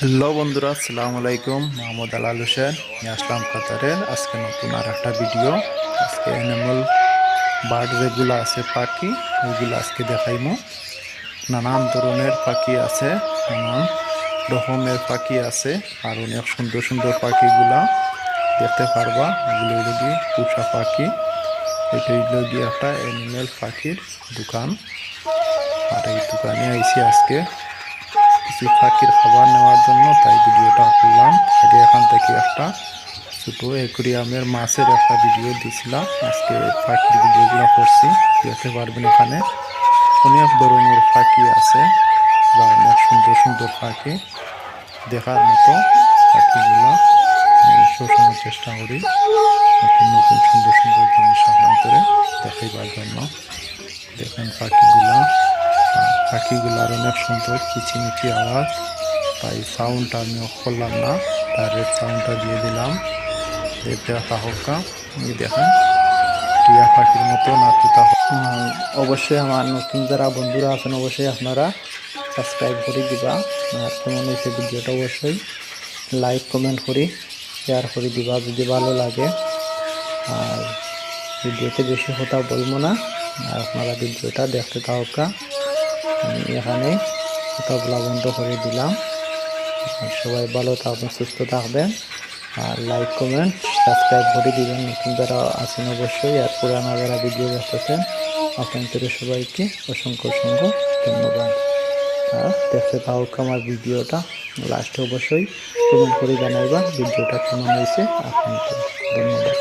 Hello বন্ধুরা, আসসালামু আলাইকুম। মোহাম্মদ আলাল হোসেন নিয়ে আসলাম কাতারের আজকে নতুন আর একটা ভিডিও। আজকে অ্যানিমাল বার্ড যেগুলো আছে পাখি, ওইগুলো আজকে দেখাইমু। নানান ধরনের পাখি আছে, নানান রকমের পাখি আছে, আর অনেক সুন্দর সুন্দর পাখিগুলা দেখতে পারবা। এগুলো হইল গিয়ে পোষা পাখি। এটা হইল গিয়ে একটা অ্যানিমেল পাখির দোকান। আর এই দোকানে আইসি আজকে কিছু পাখির খাবার নেওয়ার জন্য, তাই ভিডিওটা করলাম। আগে এখান থেকে একটা ছোটো অ্যাকুরিয়ামের মাছের একটা ভিডিও দিছিলাম। আজকে পাখির ভিডিওগুলো করছি, দেখতে পারবেন। এখানে অনেক ধরনের পাখি আছে বা অনেক সুন্দর সুন্দর পাখি দেখার মতো। পাখিগুলা আমি সবসময় চেষ্টা করি নতুন নতুন সুন্দর সুন্দর জিনিস আপনাদের দেখাইবার জন্য। দেখেন পাখিগুলার অনেক সুন্দর কিচিমিচি আওয়াজ, তাই সাউন্ডটা আমি অফ করলাম না, ডাইরেক্ট সাউন্ডটা দিয়ে দিলাম। দেখা হোকা দেখেন টিয়া পাখির মতো নাচুতা। অবশ্যই আমার নতুন যারা বন্ধুরা আছেন অবশ্যই আপনারা সাবস্ক্রাইব করে দিবা। আর কেমন হয়েছে ভিডিওটা অবশ্যই লাইক কমেন্ট করি শেয়ার করে দিবা যদি ভালো লাগে। আর ভিডিওতে বেশি কথা বলবো না, আর আপনারা ভিডিওটা দেখতে থাকা। আমি এখানে কথা বলা বন্ধ করে দিলাম। আর সবাই ভালো থাকবেন, সুস্থ থাকবেন, আর লাইক কমেন্ট সাবস্ক্রাইব করে দিবেন নতুন যারা আছেন অবশ্যই। আর পুরানা যারা ভিডিও দেখতেছেন আপনাদের সবাইকে অসংখ্য অসংখ্য ধন্যবাদ। আর দেখতে থাকুক আমার ভিডিওটা, লাস্টে অবশ্যই কমেন্ট করে জানাইবা ভিডিওটা কেমন হয়েছে। আপনাকে ধন্যবাদ।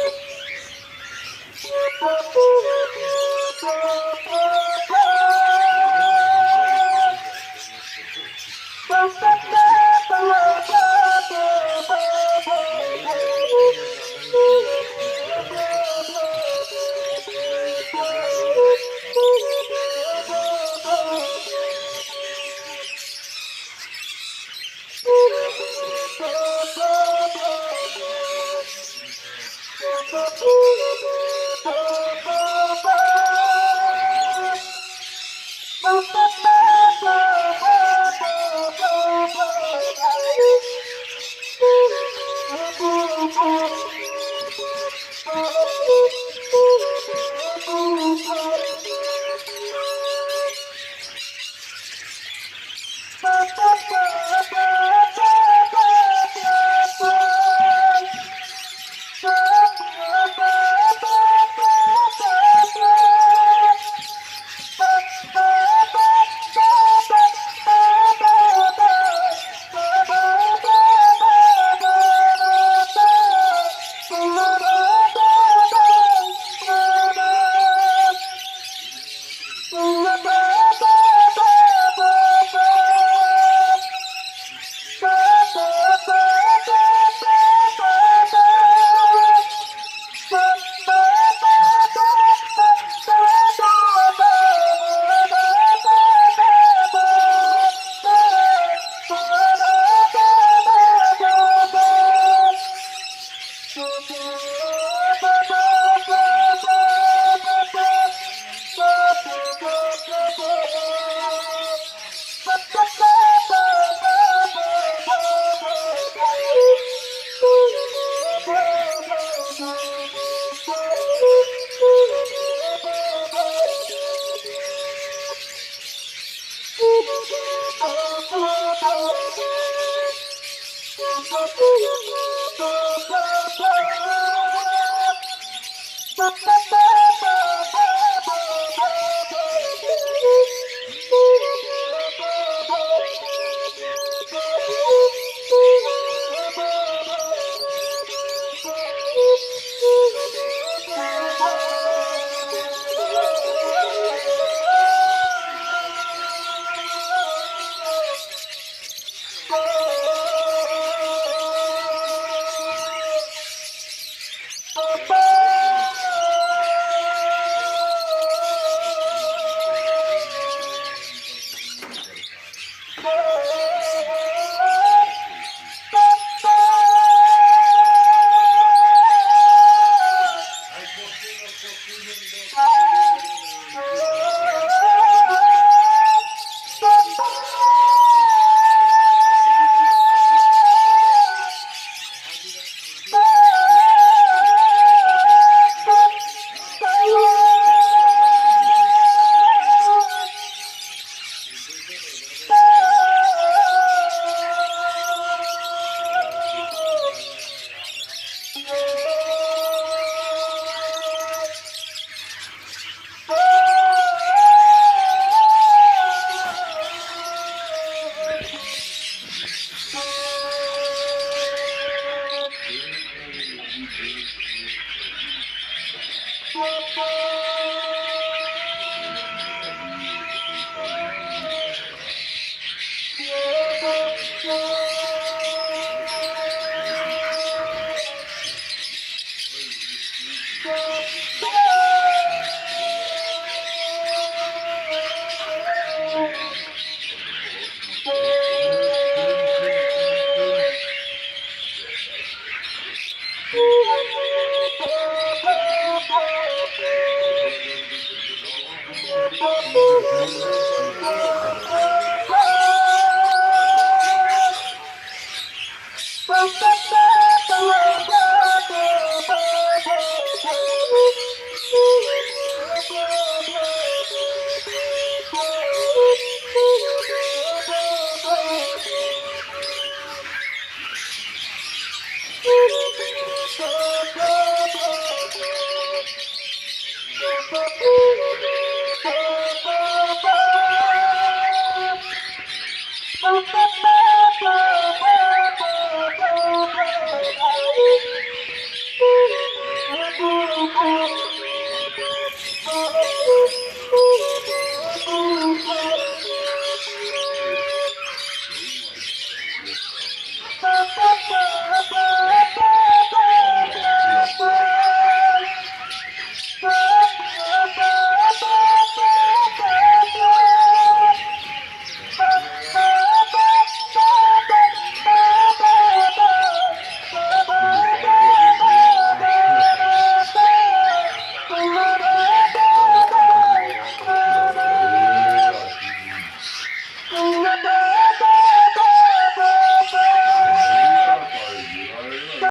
Bye.